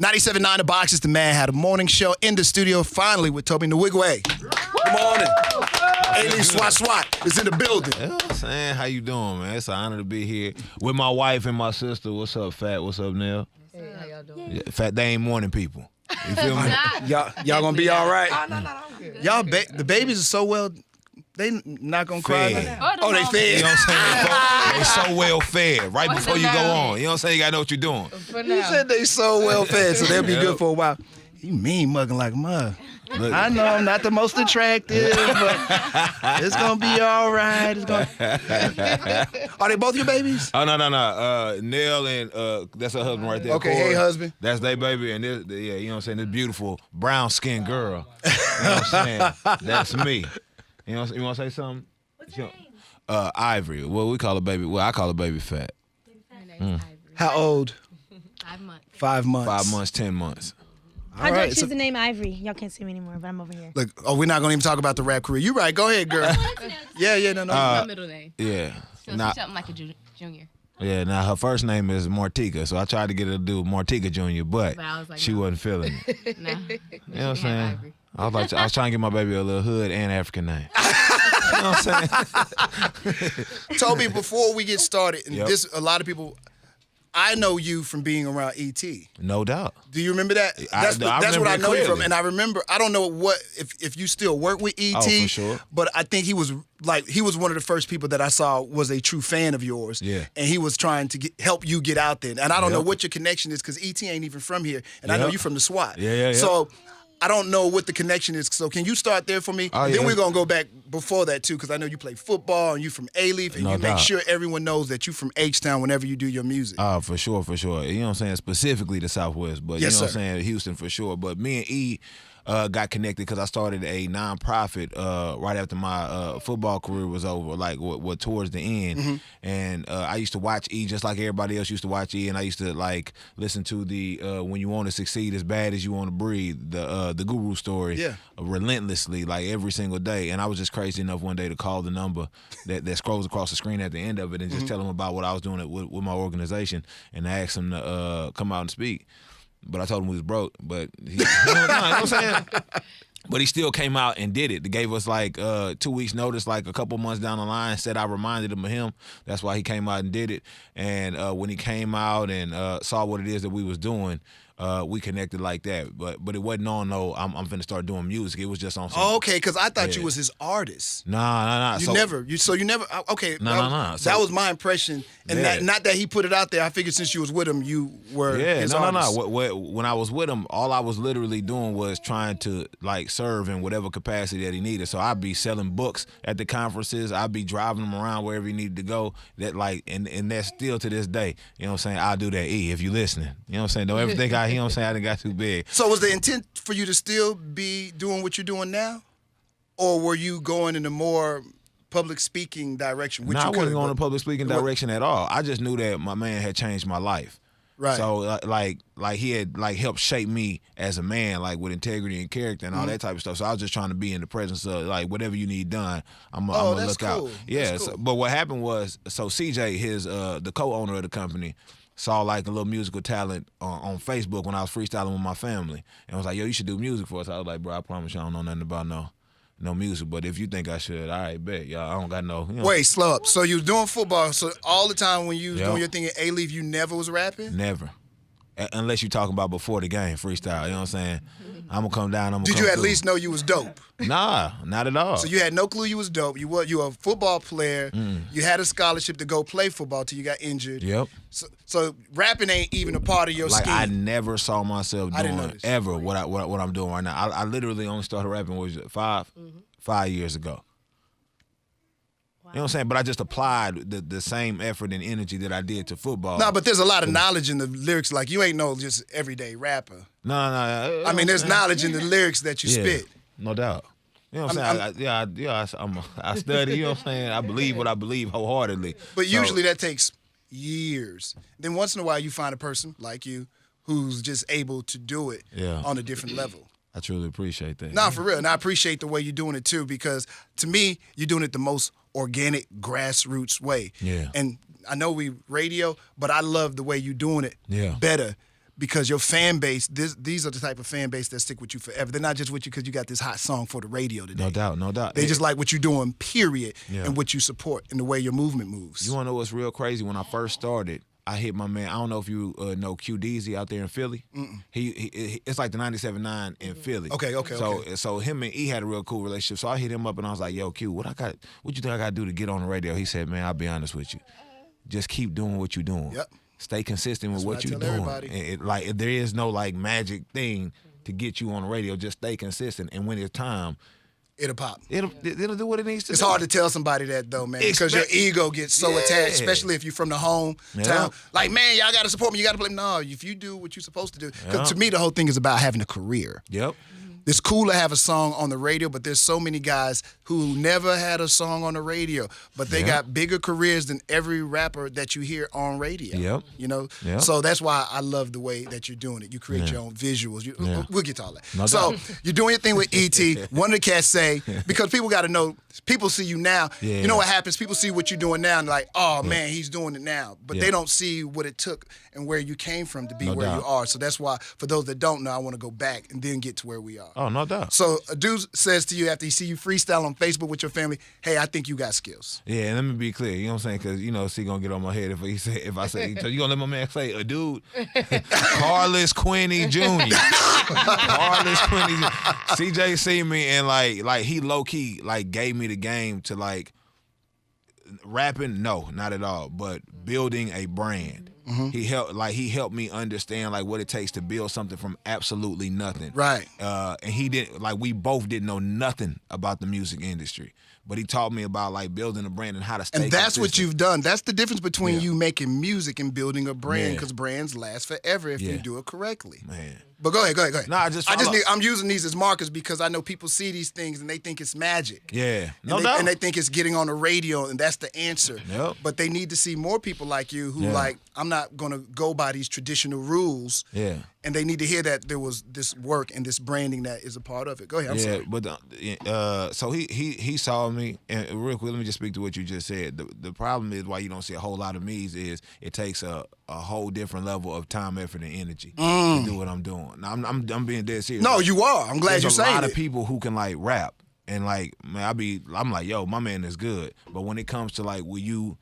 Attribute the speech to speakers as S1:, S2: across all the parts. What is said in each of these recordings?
S1: 97.9 The Box is the Madd Hatta Morning Show in the studio finally with Tobe Nwigwe. Good morning. A.D. SWAT is in the building.
S2: Yeah, I'm saying, how you doing, man? It's an honor to be here with my wife and my sister. What's up, Fat? What's up, Nell?
S3: Hey, how y'all doing?
S2: Yeah, Fat, they ain't morning people. You feel me?
S1: Y'all gonna be all right?
S3: No, I'm good.
S1: Y'all, the babies are so well, they not gonna cry.
S2: Fed.
S1: Oh, they fed.
S2: You know what I'm saying? They so well fed right before you go on. You know what I'm saying? You gotta know what you're doing.
S1: You said they so well fed, so they'll be good for a while. You mean mugging like a mug. I know I'm not the most attractive, but it's gonna be all right. Are they both your babies?
S2: Oh, no. Nell and that's her husband right there.
S1: Okay,
S2: Corey.
S1: hey, husband.
S2: That's their baby, and this, yeah, you know what I'm saying? This beautiful brown-skinned girl. You know what I'm saying? That's me. You know, you want to say something?
S4: What's your name?
S2: Ivory. Well, we call her baby. Well, I call her baby Fat.
S4: My name's Ivory.
S1: How old?
S4: 5 months.
S1: 5 months.
S2: 5 months, 10 months.
S4: How'd y'all
S1: right,
S4: choose
S1: so-
S4: the name Ivory? Y'all can't see me anymore, but I'm over here.
S1: Look, we're not gonna even talk about the rap career. You right? Go ahead, girl. Yeah, no.
S5: My middle name.
S2: Yeah.
S5: So
S2: Nah,
S5: she's something like a junior.
S2: yeah. Now her first name is Mortika, so I tried to get her to do Mortika Jr., but
S5: But I was like,
S2: she
S5: no.
S2: wasn't feeling it.
S5: Nah.
S2: You know what I'm
S5: She had
S2: saying?
S5: Ivory.
S2: I was trying to get my baby a little hood and African name. You know what I'm saying?
S1: Toby, before we get started, and
S2: Yep.
S1: this a lot of people, I know you from being around E.T.
S2: No doubt.
S1: Do you remember that?
S2: I
S1: That's
S2: remember
S1: what I
S2: it
S1: know you from,
S2: clearly.
S1: and I remember. I don't know what if you still work with E.T.
S2: Oh, for sure.
S1: But I think he was one of the first people that I saw was a true fan of yours.
S2: Yeah.
S1: And he was trying to help you get out there, and I don't know
S2: Yep.
S1: what your connection is because E.T. ain't even from here, and I know
S2: Yep.
S1: you from the SWAT.
S2: Yeah.
S1: So. I don't know what the connection is, so can you start there for me?
S2: Oh,
S1: Then
S2: yeah.
S1: we're gonna go back before that too, because I know you play football and you from A-Leaf, and
S2: No
S1: you make
S2: doubt.
S1: sure everyone knows that you from H-Town whenever you do your music.
S2: For sure. You know what I'm saying? Specifically the Southwest, but
S1: Yes,
S2: you know what
S1: sir.
S2: I'm saying? Houston for sure. But me and E got connected because I started a nonprofit right after my football career was over, like what towards the end.
S1: Mm-hmm.
S2: And I used to watch E just like everybody else used to watch E, and I used to like listen to the When You Want to Succeed as Bad as You Want to Breathe, the Guru story,
S1: Yeah.
S2: relentlessly, like every single day. And I was just crazy enough one day to call the number that scrolls across the screen at the end of it and just tell them about what I was doing with my organization and ask them to come out and speak. But I told him we was broke. But he, you know what I'm saying? But he still came out and did it. They gave us like 2 weeks notice, like a couple months down the line, said I reminded him of him. That's why he came out and did it. And when he came out and saw what it is that we was doing, we connected like that. But it wasn't on I'm finna start doing music. It was just on some.
S1: Oh, okay, because I thought you
S2: Yeah.
S1: was his artist.
S2: Nah.
S1: You never. Okay.
S2: No.
S1: That
S2: So-
S1: was my impression, and
S2: Yeah.
S1: not that he put it out there. I figured since you was with him, you were
S2: Yeah,
S1: his
S2: no.
S1: artist.
S2: When I was with him, all I was literally doing was trying to like serve in whatever capacity that he needed. So I'd be selling books at the conferences. I'd be driving him around wherever he needed to go. That like, and that's still to this day. You know what I'm saying? I'll do that. E, if you listening. You know what I'm saying? Don't ever think you know what I'm saying? I done got too big.
S1: So was the intent for you to still be doing what you're doing now, or were you going in a more public speaking direction? Which
S2: No, I
S1: you
S2: wasn't
S1: could,
S2: going in
S1: but-
S2: a public speaking
S1: What-
S2: direction at all. I just knew that my man had changed my life.
S1: Right.
S2: So like he had like helped shape me as a man, like with integrity and character and all that type of stuff. So I was just trying to be in the presence of like whatever you need done. I'm gonna
S1: that's
S2: look out.
S1: cool.
S2: Yeah.
S1: That's
S2: So,
S1: cool.
S2: but what happened was, so CJ, his the co-owner of the company, saw like a little musical talent on Facebook when I was freestyling with my family, and was like, "Yo, you should do music for us." I was like, "Bro, I promise you, I don't know nothing about no music, but if you think I should, all right, bet. Y'all, I don't got no." You know,
S1: Wait, slow up. So you was doing football. So all the time when you was
S2: Yep.
S1: doing your thing at A-Leaf, you never was rapping?
S2: Never. Unless you're talking about before the game, freestyle. You know what I'm saying? I'm going to come down.
S1: Did you at least know you was dope?
S2: Nah, not at all.
S1: So you had no clue you was dope. You were a football player. You had a scholarship to go play football till you got injured.
S2: Yep.
S1: So rapping ain't even a part of your
S2: Like,
S1: scheme.
S2: I never saw myself
S1: I didn't know
S2: doing
S1: this.
S2: ever what I'm doing right now. I literally only started rapping, what was it, 5 years ago. You know what I'm saying? But I just applied the same effort and energy that I did to football.
S1: No, but there's a lot of knowledge in the lyrics. Like, you ain't no just everyday rapper.
S2: No.
S1: I mean, there's knowledge in the lyrics that you spit.
S2: No doubt. You know what I'm saying? I study, you know what I'm saying? I believe what I believe wholeheartedly.
S1: But
S2: So-
S1: usually that takes years. Then once in a while you find a person like you who's just able to do it on a different level.
S2: I truly appreciate that.
S1: No, for real. And I appreciate the way you're doing it too, because to me, you're doing it the most organic, grassroots way.
S2: Yeah.
S1: And I know we radio, but I love the way you're doing it better because your fan base, these are the type of fan base that stick with you forever. They're not just with you because you got this hot song for the radio today.
S2: No doubt, no doubt.
S1: They just like what you're doing, period,
S2: Yeah.
S1: and what you support and the way your movement moves.
S2: You want to know what's real crazy? When I first started, I hit my man. I don't know if you know Q Deezy out there in Philly. He it's like the 97.9 in Philly.
S1: Okay.
S2: So him and E had a real cool relationship. So I hit him up and I was like, "Yo, Q, what you think I got to do to get on the radio?" He said, "Man, I'll be honest with you. Just keep doing what you're doing.
S1: Yep.
S2: Stay consistent with what
S1: I
S2: you're
S1: tell
S2: doing.
S1: everybody.
S2: Like there is no like magic thing to get you on the radio. Just stay consistent, and when it's time,
S1: It'll pop.
S2: it'll do what it needs to
S1: It's
S2: do.
S1: hard to tell somebody that though, man, because your ego gets so attached, especially if you're from the hometown.
S2: Yeah.
S1: Like, man, y'all got to support me. You got to play. No, if you do what you're supposed to do. Because
S2: Yeah.
S1: to me, the whole thing is about having a career.
S2: Yep.
S1: It's cool to have a song on the radio, but there's so many guys who never had a song on the radio, but they
S2: Yep.
S1: got bigger careers than every rapper that you hear on radio.
S2: Yep.
S1: You know?
S2: Yep.
S1: So that's why I love the way that you're doing it. You create
S2: Yeah.
S1: your own visuals.
S2: Yeah.
S1: We'll get to all that.
S2: No
S1: So
S2: doubt.
S1: you're doing your thing with E.T. One of the cats say, because people got to know, people see you now.
S2: Yeah.
S1: You know what happens? People see what you're doing now and like, oh, man, he's doing it now. But
S2: Yeah.
S1: they don't see what it took and where you came from to be
S2: No
S1: where
S2: doubt.
S1: you are. So that's why, for those that don't know, I want to go back and then get to where we are.
S2: Oh, no doubt.
S1: So a dude says to you after he see you freestyle on Facebook with your family, hey, I think you got skills.
S2: Yeah, and let me be clear. You know what I'm saying? Because C gonna get on my head if I say so you gonna let my man say a dude, Carlos Quinney Jr. Carlos Quinney. CJ see me and like he low key like gave me the game to like rapping. No, not at all. But building a brand. He helped me understand like what it takes to build something from absolutely nothing.
S1: Right.
S2: And he didn't we both didn't know nothing about the music industry. But he taught me about like building a brand and how to stay
S1: And that's what
S2: consistent.
S1: you've done. That's the difference between
S2: Yeah.
S1: you making music and building a brand,
S2: Yeah.
S1: because brands last forever if you
S2: Yeah.
S1: do it correctly.
S2: Man.
S1: But go ahead.
S2: Nah,
S1: I'm using these as markers because I know people see these things and they think it's magic.
S2: Yeah. No
S1: and
S2: doubt.
S1: And they think it's getting on the radio and that's the answer.
S2: Yep.
S1: But they need to see more people like you who
S2: Yeah.
S1: like, I'm not going to go by these traditional rules.
S2: Yeah.
S1: And they need to hear that there was this work and this branding that is a part of it. Go ahead. I'm sorry.
S2: But so he saw me, and real quick, let me just speak to what you just said. The problem is why you don't see a whole lot of me's is it takes a whole different level of time, effort, and energy to do what I'm doing. Now I'm being dead serious.
S1: No, you are. I'm glad
S2: There's
S1: you're saying
S2: a lot
S1: it.
S2: of people who can like rap and like man, I'm like, yo, my man is good. But when it comes to like, will you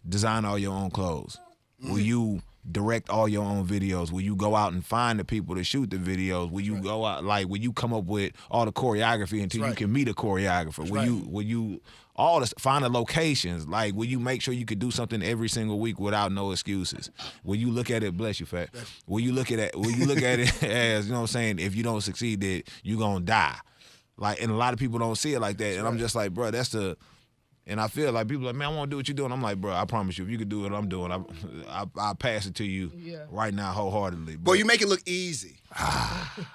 S2: design all your own clothes? Will you direct all your own videos? Will you go out and find the people to shoot the videos? Will you go out will you come up with all the choreography until you can meet a choreographer? Will you all this find the locations? Like, will you make sure you could do something every single week without no excuses? Will you look at it, bless you, Fat? Will you look at it as, you know what I'm saying, if you don't succeed that you gonna die? Like, and a lot of people don't see it like that. And I'm just like, bro, and I feel like people are like, man, I want to do what you're doing. I'm like, bro, I promise you, if you could do what I'm doing, I'll pass it to you right now wholeheartedly.
S1: Well, you make it look easy.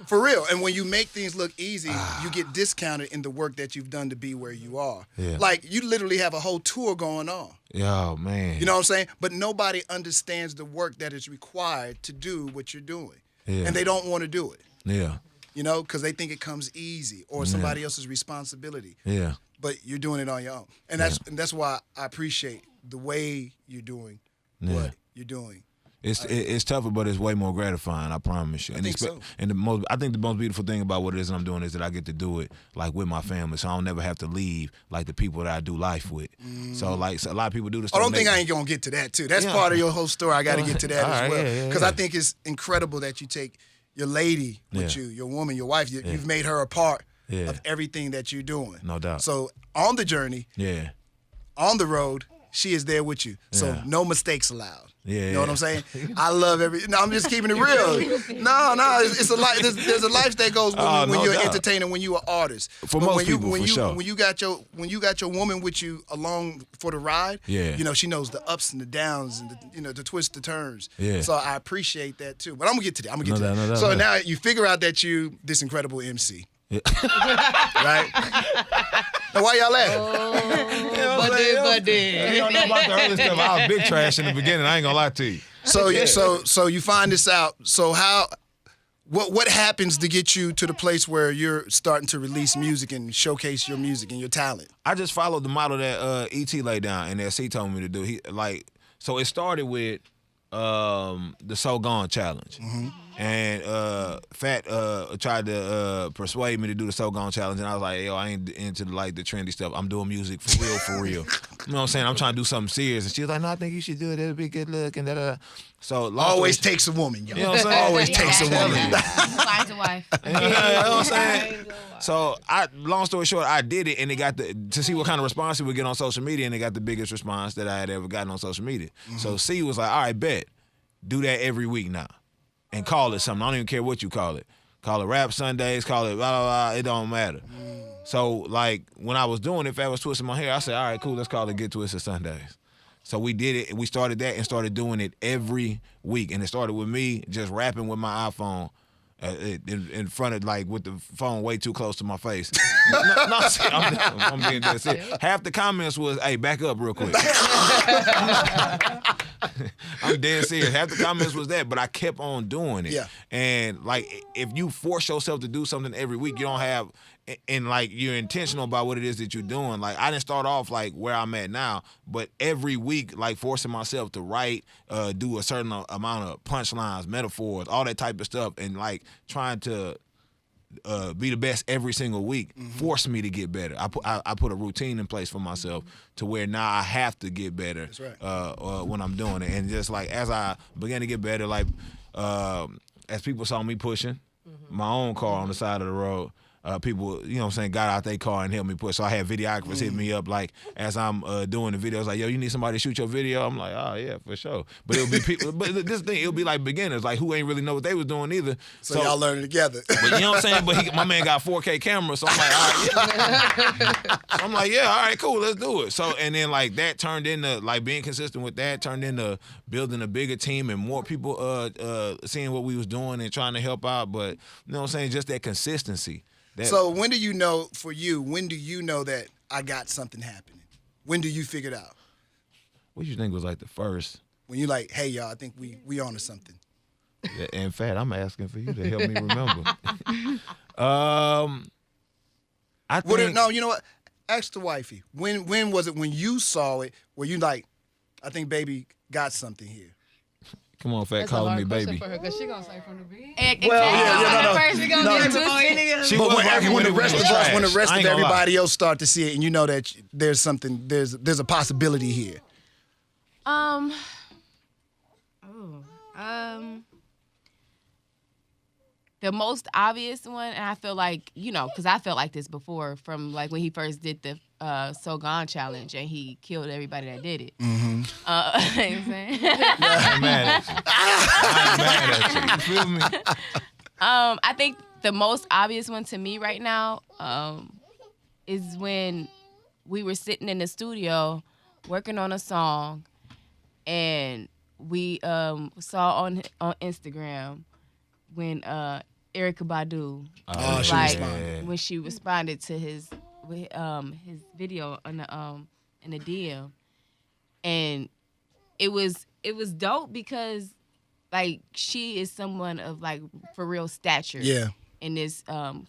S1: For real. And when you make things look easy, you get discounted in the work that you've done to be where you are.
S2: Yeah.
S1: Like, you literally have a whole tour going on.
S2: Yo, man.
S1: You know what I'm saying? But nobody understands the work that is required to do what you're doing.
S2: Yeah.
S1: And they don't want to do it.
S2: Yeah.
S1: You know, because they think it comes easy or somebody else's responsibility.
S2: Yeah.
S1: But you're doing it on your own. And that's why I appreciate the way you're doing what you're doing.
S2: It's tougher, but it's way more gratifying. I promise you.
S1: I think so.
S2: And I think the most beautiful thing about what it is I'm doing is that I get to do it like with my family, so I don't never have to leave like the people that I do life with. So like a lot of people do this.
S1: I don't think I ain't gonna get to that too. That's part of your whole story. I got to get to that as well because I think it's incredible that you take your lady with you, your woman, your wife. You've made her a part of everything that you're doing.
S2: No doubt.
S1: So on the journey, on the road, she is there with you. So no mistakes allowed.
S2: Yeah,
S1: You know what I'm saying? I love No, I'm just keeping it real. No, it's a life. There's a life that goes when
S2: no
S1: you're
S2: doubt.
S1: entertainer, when you're an artist.
S2: For
S1: But
S2: most
S1: when you,
S2: people,
S1: when
S2: for
S1: you,
S2: sure.
S1: When you got your woman with you along for the ride.
S2: Yeah.
S1: You know, she knows the ups and the downs and the twists, the turns.
S2: Yeah.
S1: So I appreciate that too. But I'm gonna get to that.
S2: No doubt.
S1: So now you figure out that you this incredible MC. Right? Now why y'all laughing?
S5: Buddy.
S2: You don't know about the early stuff. I was big trash in the beginning. I ain't gonna lie to you.
S1: So you find this out. So what happens to get you to the place where you're starting to release music and showcase your music and your talent?
S2: I just followed the model that E.T. laid down and that C told me to do. So it started with the So Gone challenge. And Fat tried to persuade me to do the So Gone challenge, and I was like, yo, I ain't into like the trendy stuff. I'm doing music for real, for real. You know what I'm saying? I'm trying to do something serious. And she was like, no, I think you should do it. It'll be a good look and da-da. So
S1: always takes a woman, yo.
S2: You know what I'm saying?
S1: Always takes a woman.
S5: Wife to wife.
S2: You know what I'm saying? So long story short, I did it, and it got to see what kind of response it would get on social media, and it got the biggest response that I had ever gotten on social media. So C was like, all right, bet. Do that every week now. And call it something. I don't even care what you call it. Call it Rap Sundays, call it blah, blah, blah. It don't matter. So, like, when I was doing it, Fat was twisting my hair, I said, all right, cool, let's call it Get Twisted Sundays. So we did it, and we started that and started doing it every week. And it started with me just rapping with my iPhone in front of, like, with the phone way too close to my face. I'm being dead serious. Half the comments was, hey, back up real quick. I'm dead serious. Half the comments was that, but I kept on doing it.
S1: Yeah.
S2: And, like, if you force yourself to do something every week, you don't have, and, like, you're intentional about what it is that you're doing. Like, I didn't start off, like, where I'm at now, but every week, like, forcing myself to write, do a certain amount of punchlines, metaphors, all that type of stuff, and, like, trying to be the best every single week forced me to get better. I put a routine in place for myself to where now I have to get better.
S1: That's right.
S2: When I'm doing it. And just like as I began to get better, like as people saw me pushing my own car on the side of the road, people, you know what I'm saying, got out their car and helped me push. So I had videographers hit me up, like, as I'm doing the videos, like, yo, you need somebody to shoot your video? I'm like, oh, yeah, for sure. But it'll be people, but this thing, it'll be like beginners, like, who ain't really know what they was doing either.
S1: So y'all learning together.
S2: But you know what I'm saying? But my man got 4K cameras, so I'm like, all right, yeah. So I'm like, yeah, all right, cool, let's do it. So, and then, like, that turned into, like, being consistent with that turned into building a bigger team and more people seeing what we was doing and trying to help out. But, you know what I'm saying, just that consistency.
S1: So when do you know, for you, when do you know that I got something happening? When do you figure it out?
S2: What you think was like the first?
S1: When you like, hey, y'all, I think we on to something.
S2: Yeah, in fact, I'm asking for you to help me remember. I think...
S1: No, you know what? Ask the wifey. When was it when you saw it where you like, I think baby got something here?
S2: Come on, Fat, calling me baby.
S3: For her, cause she gonna say from the beginning.
S1: When the rest of everybody else start to see it, and you know that there's something, there's a possibility here.
S5: The most obvious one, and I feel like, you know, because I felt like this before from like when he first did the So Gone challenge and he killed everybody that did it. You know what I'm saying?
S2: I'm mad at you. I'm mad at you. You feel me?
S5: I think the most obvious one to me right now is when we were sitting in the studio working on a song, and we saw on Instagram when Erykah Badu when she responded to his video in the DM, and it was dope because like she is someone of like for real stature in this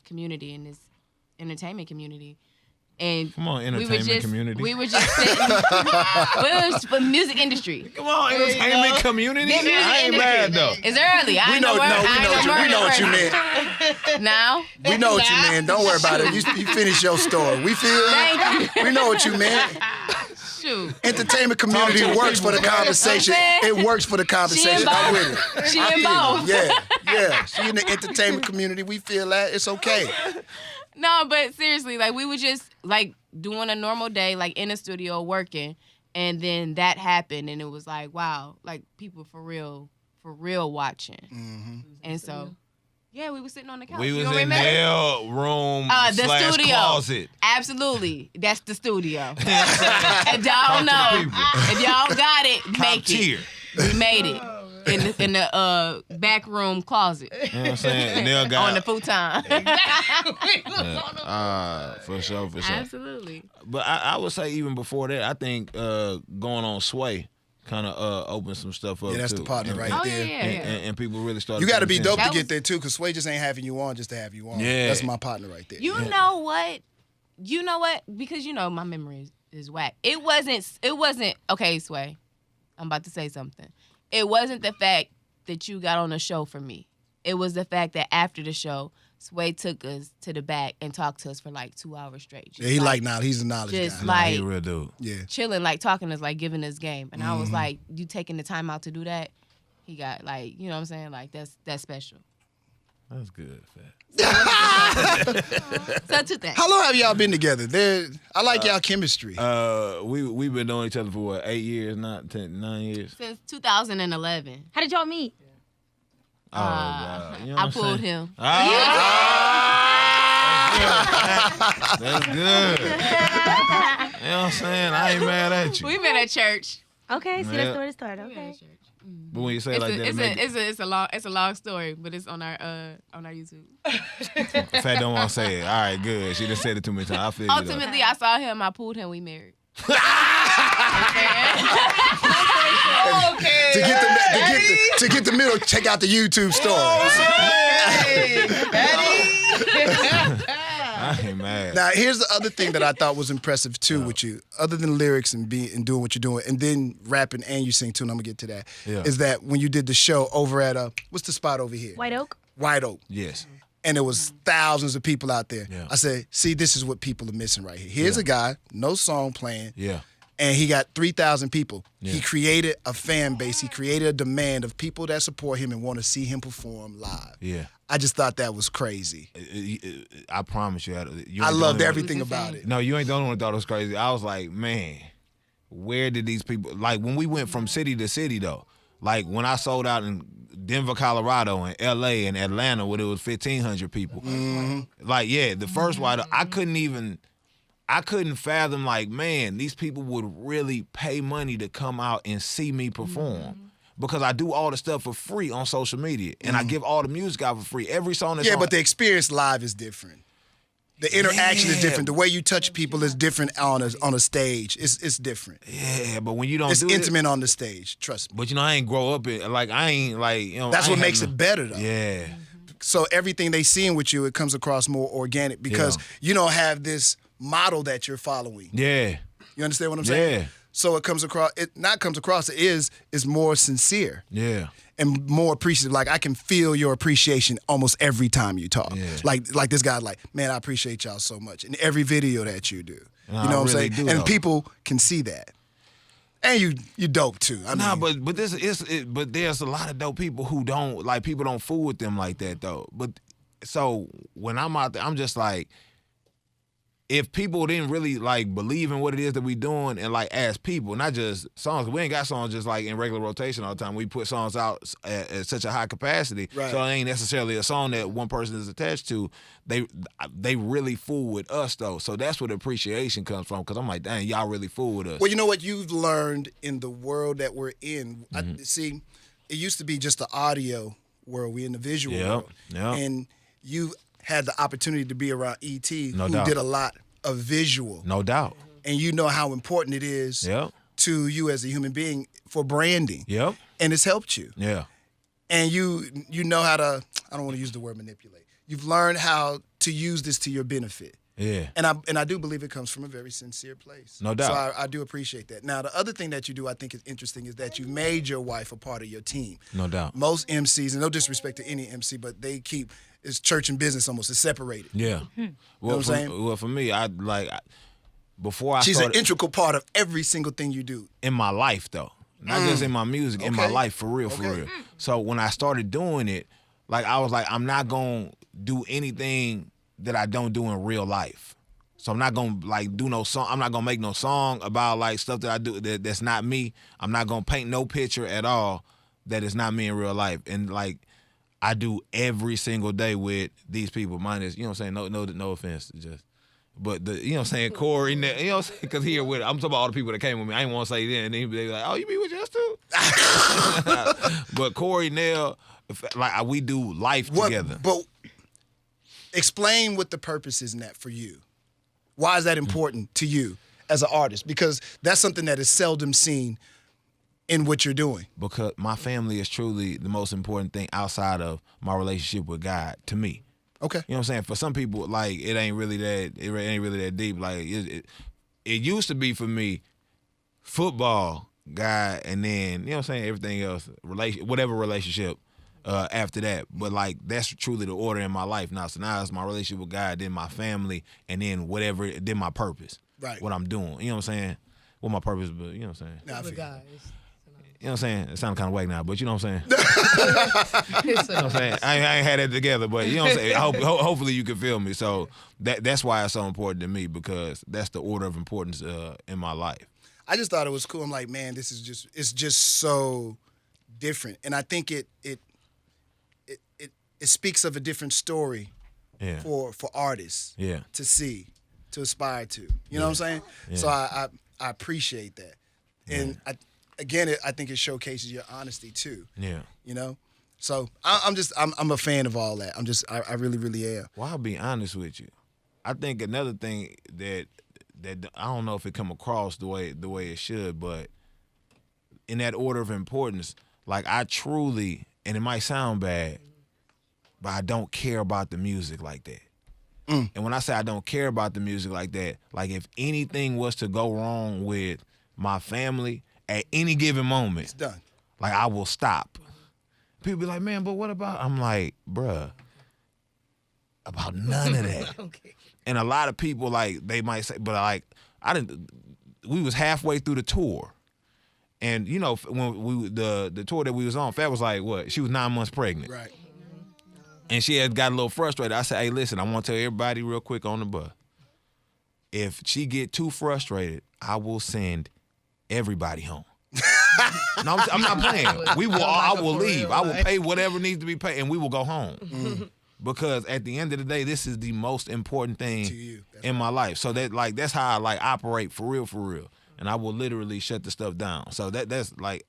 S5: community, in this entertainment community. And
S2: come on, entertainment community.
S5: We were just sitting. It was for music industry.
S2: Come on, entertainment community. I ain't mad though.
S5: It's early. We know what you meant. Now
S1: we know what you meant. Don't worry about it. You finish your story. We feel you. We know what you meant.
S5: Shoot.
S1: Entertainment community works for the conversation. It works for the conversation. I'm with it.
S5: She involved.
S1: Yeah. She in the entertainment community. We feel that. It's okay.
S5: No, but seriously, like we were just like doing a normal day, like in the studio working, and then that happened, and it was like, wow, like people for real watching, and so. Yeah, we were sitting on the couch.
S2: We was in their room
S5: the studio.
S2: Closet.
S5: Absolutely. That's the studio. If y'all don't know, if y'all got it, make it. We made it. In the back room closet.
S2: You know what I'm saying? Nell got
S5: on the futon.
S2: For sure.
S5: Absolutely.
S2: But I would say even before that, I think going on Sway kind of opened some stuff up.
S1: Yeah, that's
S2: too.
S1: the partner right there.
S2: And people really started.
S1: You got to be dope to get there too, because Sway just ain't having you on just to have you on.
S2: Yeah.
S1: That's my partner right there.
S5: You know what? Because you know my memory is whack. It wasn't. Okay, Sway. I'm about to say something. it wasn't the fact that you got on the show for me. It was the fact that after the show, Sway took us to the back and talked to us for like 2 hours straight.
S1: Yeah, he he's a knowledge
S5: just
S1: guy.
S5: like
S2: He a real dude.
S1: Yeah.
S5: chilling, like talking to us, like giving us game. And I was like, you taking the time out to do that? He got like, you know what I'm saying? Like that's special.
S2: That's good, Fat.
S5: So 2 things.
S1: How long have y'all been together? I like y'all chemistry.
S2: We've been knowing each other for what, 8 years, not 10, 9 years.
S5: Since 2011.
S4: How did y'all meet?
S2: Oh, God. You know what
S5: I
S2: I'm
S5: pulled
S2: saying?
S5: him.
S2: That's good. You know what I'm saying? I ain't mad at you.
S5: We met at church.
S4: Okay, see,
S2: Yeah.
S4: that's where it started.
S5: We met
S4: Okay.
S5: at church.
S2: But when you say it like that, it make it,
S5: It's a long story, but it's on our YouTube.
S2: Fat don't want to say it. All right, good. She just said it too many times. I feel you.
S5: Ultimately, I saw him, I pulled him, we married.
S1: to get the middle, check out the YouTube story.
S2: I ain't mad.
S1: Now, here's the other thing that I thought was impressive too with you, other than lyrics and doing what you're doing, and then rapping and you sing too. And I'm gonna get to that.
S2: Yeah.
S1: Is that when you did the show over at what's the spot over here?
S4: White Oak?
S1: White Oak.
S2: Yes.
S1: And there was thousands of people out there.
S2: Yeah.
S1: I said, see, this is what people are missing right here. Here's a guy, no song playing.
S2: Yeah.
S1: And he got 3,000 people.
S2: Yeah.
S1: He created a fan base. He created a demand of people that support him and want to see him perform live.
S2: Yeah.
S1: I just thought that was crazy.
S2: I promise you.
S1: I loved
S2: everything.
S1: everything about it.
S2: No, you ain't the only one that thought it was crazy. I was like, man, where did these people, like when we went from city to city though, like when I sold out in Denver, Colorado, and LA and Atlanta where there was 1,500 people. Like, yeah, the first White Oak, I couldn't fathom, like, man, these people would really pay money to come out and see me perform. Because I do all the stuff for free on social media. And I give all the music out for free. Every song that's
S1: Yeah,
S2: on.
S1: but the experience live is different. The interaction is different. The way you touch people is different on a stage. It's different.
S2: Yeah, but when you don't
S1: It's
S2: do
S1: intimate on the stage. Trust me.
S2: But, you know, I ain't grow up in, like, I ain't, like, you know.
S1: That's
S2: I
S1: what
S2: ain't
S1: makes
S2: have
S1: it better, though.
S2: Yeah.
S1: So everything they seeing with you, it comes across more organic because you don't have this model that you're following.
S2: Yeah.
S1: You understand what I'm saying?
S2: Yeah.
S1: So it comes across. It is more sincere
S2: Yeah.
S1: and more appreciative. Like I can feel your appreciation almost every time you talk.
S2: Yeah.
S1: Like this guy. Like, man, I appreciate y'all so much in every video that you do.
S2: No,
S1: you know
S2: I
S1: what I'm
S2: really
S1: saying?
S2: do,
S1: And
S2: though.
S1: people can see that. And you dope too. I
S2: Nah,
S1: mean,
S2: but there's a lot of dope people who don't, like, people don't fool with them like that though. But so when I'm out there, I'm just like, if people didn't really like believe in what it is that we doing and like as people, not just songs, we ain't got songs just like in regular rotation all the time. We put songs out at such a high capacity,
S1: Right.
S2: so it ain't necessarily a song that one person is attached to. They really fool with us though, so that's where the appreciation comes from. Because I'm like, dang, y'all really fool with us.
S1: well, you know what you've learned in the world that we're in. See, it used to be just the audio world. We in the visual world, and you had the opportunity to be around ET,
S2: No
S1: who
S2: doubt.
S1: did a lot of visual,
S2: No doubt.
S1: and you know how important it is
S2: Yep.
S1: to you as a human being for branding.
S2: Yep.
S1: And it's helped you.
S2: Yeah.
S1: And you know how to, I don't want to use the word manipulate. You've learned how to use this to your benefit.
S2: Yeah.
S1: And I do believe it comes from a very sincere place.
S2: No doubt.
S1: So I do appreciate that. Now, the other thing that you do I think is interesting is that you made your wife a part of your team.
S2: No doubt.
S1: Most MCs, and no disrespect to any MC, but they keep, it's church and business almost, it's separated.
S2: Yeah.
S1: know what I'm
S2: for,
S1: saying?
S2: Well, for me, before I
S1: She's
S2: started
S1: an integral part of every single thing you do.
S2: in my life though, not just in my music, in my
S1: Okay.
S2: life for real. So when I started doing it, like I was like, I'm not gonna do anything that I don't do in real life. So I'm not gonna like do no song. I'm not gonna make no song about like stuff that I do that's not me. I'm not gonna paint no picture at all that is not me in real life. And like I do every single day with these people. Minus, you know what I'm saying? No offense, just. But you know what I'm saying, Corey, you know what I'm saying? Because here with I'm talking about all the people that came with me. I didn't want to say then, and then they be like, "Oh, you be with us too?" But Corey, Nell, like we do life together.
S1: But explain what the purpose is in that for you. Why is that important to you as an artist? Because that's something that is seldom seen in what you're doing.
S2: Because my family is truly the most important thing outside of my relationship with God to me.
S1: Okay.
S2: You know what I'm saying? For some people, like it ain't really that deep. Like it used to be for me, football God, and then, you know what I'm saying, everything else, whatever relationship after that. But like, that's truly the order in my life now. So now it's my relationship with God, then my family, and then whatever, then my purpose.
S1: Right.
S2: What I'm doing. You know what I'm saying? What my purpose, but you know what I'm saying?
S1: Nah, I feel you.
S2: You know what I'm saying? It sounds kind of whack now, but you know what I'm saying? You know what I'm saying? I ain't had it together, but you know what I'm saying? Hopefully you can feel me. So that's why it's so important to me, because that's the order of importance in my life.
S1: I just thought it was cool. I'm like, man, it's just so different. And I think it speaks of a different story for artists to see, to aspire to. You know what I'm saying? Yeah. So I appreciate that. And I think it showcases your honesty too. Yeah. You know? So I'm a fan of all that. I really, really am.
S2: Well, I'll be honest with you. I think another thing that I don't know if it come across the way it should, but in that order of importance, like I truly, and it might sound bad, but I don't care about the music like that. And when I say I don't care about the music like that, like if anything was to go wrong with my family at any given moment,
S1: it's done.
S2: Like I will stop. People be like, man, but what about? I'm like, bruh, about none of that. Okay. And a lot of people, like, they might say, but like, we was halfway through the tour. And you know, when the tour that we was on, Fat was like, what? She was 9 months pregnant.
S1: Right.
S2: And she had got a little frustrated. I said, hey, listen, I want to tell everybody real quick on the bus. If she get too frustrated, I will send everybody home. No, I'm not playing. I will leave. I will pay whatever needs to be paid, and we will go home. Because at the end of the day, this is the most important thing to you in my life. So that's how I operate for real. And I will literally shut the stuff down. So that's like,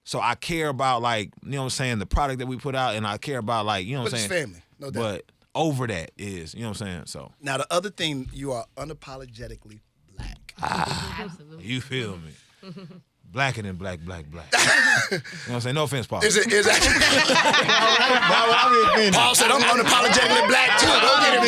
S2: so I care about you know what I'm saying, the product that we put out, and I care about you know what I'm saying.
S1: It's family, no doubt.
S2: But over that is, you know what I'm saying. So
S1: now the other thing, you are unapologetically black.
S5: Absolutely.
S2: You feel me? Blacker than black. You know what I'm saying? No offense, Paul.
S1: Is it actually? Paul said, I'm unapologetically black too. Don't get it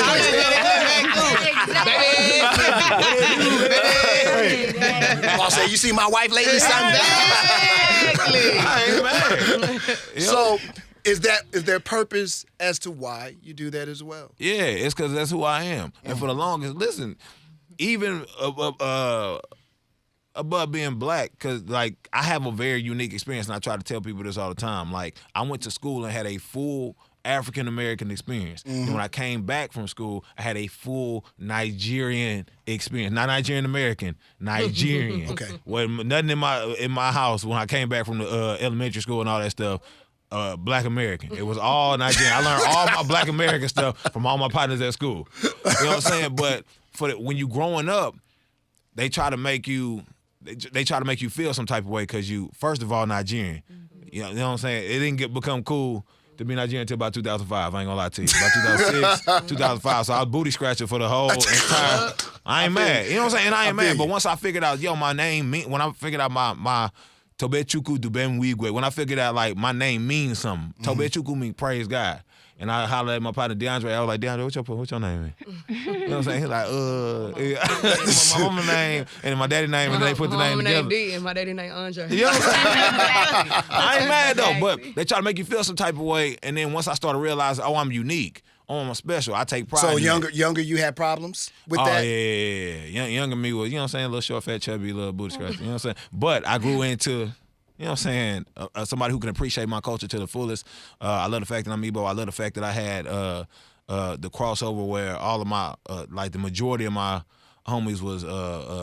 S1: twisted. Paul said, you see my wife lately, son?
S2: Exactly. I ain't mad.
S1: So, is there purpose as to why you do that as well?
S2: Yeah, it's because that's who I am. And for the longest, listen, even above being black, because I have a very unique experience, and I try to tell people this all the time. Like, I went to school and had a full African American experience. And when I came back from school, I had a full Nigerian experience. Not Nigerian American, Nigerian.
S1: Okay.
S2: Well, nothing in my house when I came back from the elementary school and all that stuff. Black American. It was all Nigerian. I learned all my Black American stuff from all my partners at school. You know what I'm saying? But when you growing up, they try to make you feel some type of way because you, first of all, Nigerian. You know what I'm saying? It didn't become cool to be Nigerian until about 2005. I ain't gonna lie to you. About 2006, 2005. So I was booty scratching for the whole entire. I ain't mad. You know what I'm saying? And I ain't mad. But once I figured out, my name when I figured out my Tobe Nwigwe, when I figured out my name means something. Tobe means praise God. And I hollered at my partner DeAndre. I was like, DeAndre, what's your name? You know what I'm saying? He's like, my mama's name and my daddy's name, and they put the name together.
S3: My name D and my daddy's name Andre.
S2: You know what I'm saying? I ain't mad though, but they try to make you feel some type of way. And then once I started realizing, I'm unique, I'm special, I take pride.
S1: So
S2: in
S1: younger, you had problems with that?
S2: Oh yeah. Younger me was, you know what I'm saying, a little short, fat, chubby, little booty scratch. You know what I'm saying? But I grew into, you know what I'm saying, somebody who can appreciate my culture to the fullest. I love the fact that I'm Igbo. I love the fact that I had the crossover where all of my, the majority of my homies was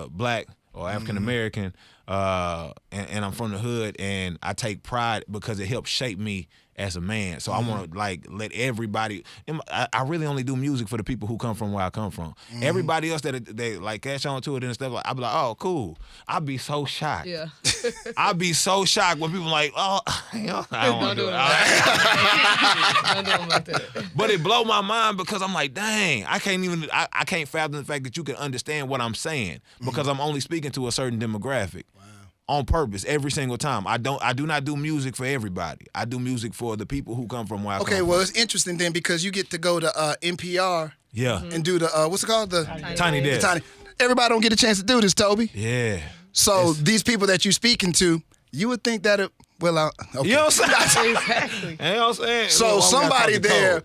S2: black or African American, and I'm from the hood, and I take pride because it helped shape me as a man. So I want to let everybody. I really only do music for the people who come from where I come from. Everybody else that they catch on to it and stuff, I be like, oh, cool. I'd be so shocked. Yeah. I'd be so shocked when people like, oh, I don't want to do it.
S3: Don't do it like that.
S2: But it blow my mind because I'm like, dang, I can't fathom the fact that you can understand what I'm saying because I'm only speaking to a certain demographic. On purpose every single time. I do not do music for everybody. I do music for the people who come from where I come from.
S1: Okay, well, it's interesting then because you get to go to NPR and do the, what's it called? The
S2: Tiny Desk.
S1: Everybody don't get a chance to do this, Toby.
S2: Yeah.
S1: So these people that you speaking to, you would think that okay.
S2: You know what I'm saying?
S3: Exactly.
S2: You know what I'm saying?
S1: So
S2: Look,
S1: somebody
S2: there.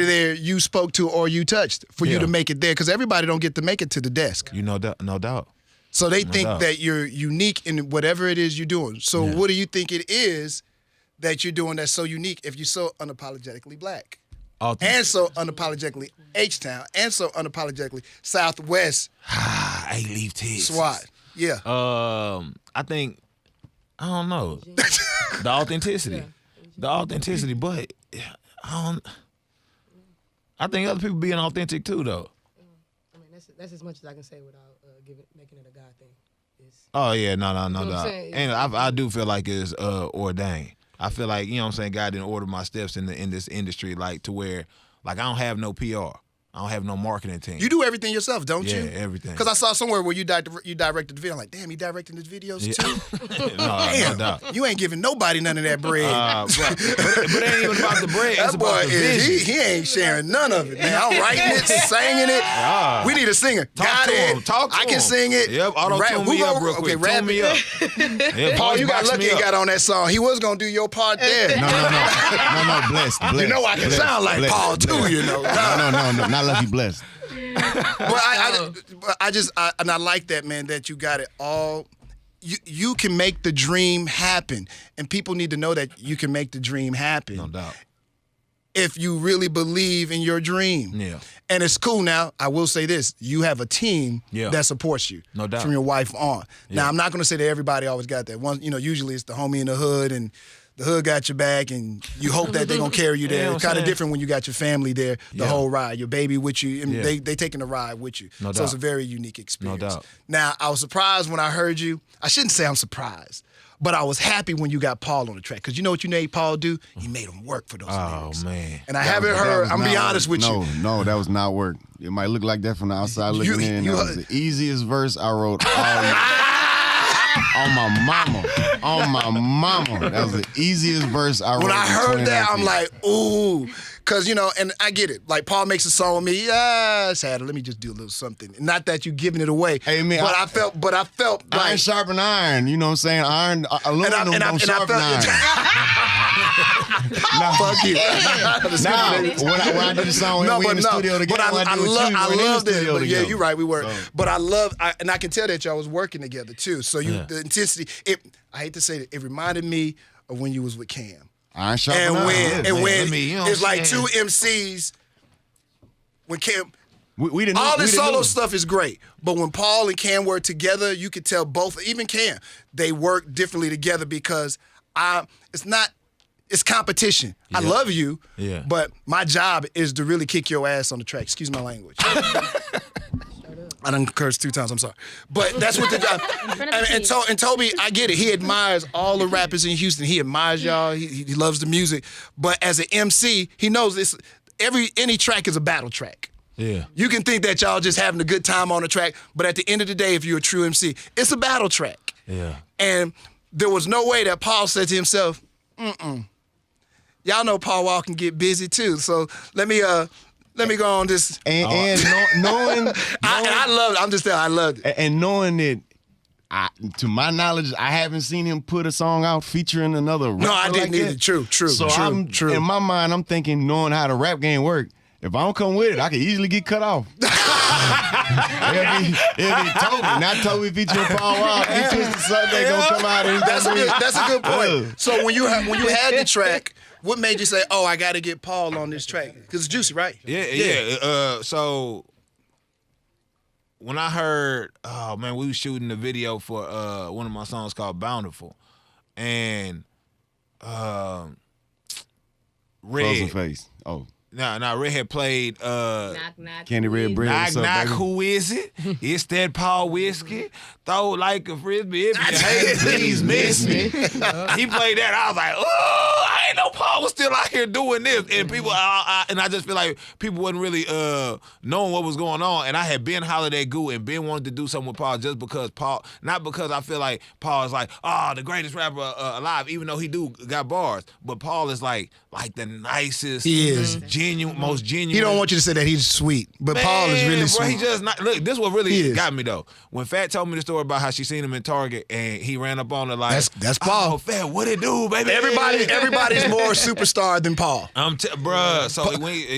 S1: there you spoke to or you touched for you to make it there, because everybody don't get to make it to the desk.
S2: You know that, no doubt.
S1: So they
S2: No
S1: think
S2: doubt.
S1: that you're unique in whatever it is you're doing. So what do you think it is that you're doing that's so unique if you're so unapologetically black? And so unapologetically H-Town, and so unapologetically Southwest.
S2: I leave Texas.
S1: SWAT. Yeah.
S2: I think, I don't know, the authenticity. The authenticity, but I think other people being authentic too, though.
S3: I mean, that's as much as I can say without making it a God thing.
S2: Oh, yeah, no,
S3: You know what I'm
S2: doubt.
S3: saying?
S2: And I do feel like it's ordained. I feel like, you know what I'm saying, God didn't order my steps in this industry, like, to where, like, I don't have no PR. I don't have no marketing team.
S1: You do everything yourself, don't you?
S2: Yeah, everything.
S1: Because I saw somewhere where you directed the video. I'm like, damn, he directing his videos too?
S2: No
S1: Damn,
S2: doubt.
S1: you ain't giving nobody none of that bread.
S2: But it ain't even about the bread. It's
S1: That boy
S2: about the vision.
S1: he ain't sharing none of it, man. I'm writing it, singing it. We need a singer.
S2: Talk to him. Talk to
S1: I can
S2: him.
S1: sing it.
S2: Yep, auto-tune me up real quick.
S1: rap
S2: Tune me
S1: it.
S2: up. Yeah,
S1: Paul,
S2: voice
S1: you got
S2: box
S1: lucky
S2: me
S1: and
S2: up.
S1: got on that song. He was gonna do your part there.
S6: No, blessed.
S1: You know I can sound like
S6: blessed.
S1: Paul too, you know.
S6: No, not lucky, blessed.
S1: But I like that, man, that you got it all. You can make the dream happen, and people need to know that you can make the dream happen.
S2: No doubt.
S1: If you really believe in your dream.
S2: Yeah.
S1: And it's cool now. I will say this. You have a team that supports you.
S2: No doubt.
S1: From your wife on.
S2: Yeah.
S1: Now, I'm not going to say that everybody always got that. One, usually it's the homie in the hood, and the hood got your back, and you hope that they're going to carry you there.
S2: You know what
S1: It's
S2: I'm
S1: kind of
S2: saying?
S1: different when you got your family there, the whole ride, your baby with you. And they taking the ride with you.
S2: No
S1: so it's
S2: doubt.
S1: a very unique experience.
S2: doubt.
S1: Now, I was surprised when I heard you. I shouldn't say I'm surprised, but I was happy when you got Paul on the track. Because you know what you made Paul do? He made him work for those lyrics.
S2: Man.
S1: And I haven't heard, I'm going to be honest with you.
S6: No, that was not work. It might look like that from the outside looking in. That was the easiest verse I wrote all year. On my mama. That was the easiest verse I wrote.
S1: When I heard that,
S6: 2019.
S1: I'm like, ooh. Because, and I get it. Like, Paul makes a song with me. Sad. Let me just do a little something. Not that you giving it away.
S6: Hey, man,
S1: I felt like.
S6: iron sharpen iron. You know what I'm saying? Iron, aluminum don't sharpen iron.
S1: Fuck you.
S6: Now, when I did the song, we in the studio together.
S1: But I loved it. But yeah, you're right. We were.
S6: So.
S1: But and I can tell that y'all was working together too. So the intensity. I hate to say that, it reminded me of when you was with Cam.
S6: Iron sharpen iron.
S1: And when
S2: you know what
S1: it's
S2: I'm
S1: like two
S2: saying?
S1: MCs. When Cam.
S6: We didn't
S1: All this solo
S6: know.
S1: stuff is great, but when Paul and Cam work together, you could tell both, even Cam, they work differently together because it's competition. I love you, but my job is to really kick your ass on the track. Excuse my language. I done cursed 2 times, I'm sorry. But that's what the job. And Tobe, I get it. He admires all the rappers in Houston. He admires y'all. He loves the music. But as an MC, he knows this. Any track is a battle track.
S2: Yeah.
S1: You can think that y'all just having a good time on the track, but at the end of the day, if you're a true MC, it's a battle track.
S2: Yeah.
S1: And there was no way that Paul said to himself, y'all know Paul Wall can get busy too. So let me go on this.
S6: And knowing
S1: I loved it. I'm just telling you, I loved it.
S6: and knowing that, to my knowledge, I haven't seen him put a song out featuring another rapper.
S1: No, I didn't
S6: like
S1: either.
S6: that.
S1: True.
S6: So
S1: True.
S6: in my mind, I'm thinking, knowing how the rap game work, if I don't come with it, I can easily get cut off. It'll be Tobe, not Tobe featuring Paul Wall. He Twisted Sunday gonna come out and
S1: That's a good point. So when you had the track, what made you say, "Oh, I got to get Paul on this track"? Because it's juicy, right?
S2: Yeah. So when I heard, we was shooting the video for one of my songs called "Bountiful," and
S6: Frozen
S2: Red.
S6: face. Oh.
S2: No, Red had played
S5: Knock, knock.
S6: Candy Red Bread.
S2: Knock,
S6: What's up,
S2: knock,
S6: baby?
S2: who is it? It's that Paul Whiskey. Throw like a frisbee. If you hate it, please miss me. He played that. I was like, oh, I ain't know Paul was still out here doing this. And people, and I just feel like people wasn't really knowing what was going on. And I had been hollered at Goo and been wanting to do something with Paul just because Paul, not because I feel like Paul is like, the greatest rapper alive, even though he got bars. But Paul is like the nicest,
S1: He is.
S2: genuine genuine.
S1: He don't want you to say that he's sweet, but
S2: Man,
S1: Paul is really
S2: bro,
S1: sweet.
S2: he just not. Look, this is what
S1: He
S2: really
S1: is.
S2: got me though. When Fat told me the story about how she seen him in Target and he ran up on her like,
S1: That's Paul.
S2: Oh, Fat, what it do, baby?
S1: Everybody's more superstar than Paul.
S2: Bruh. So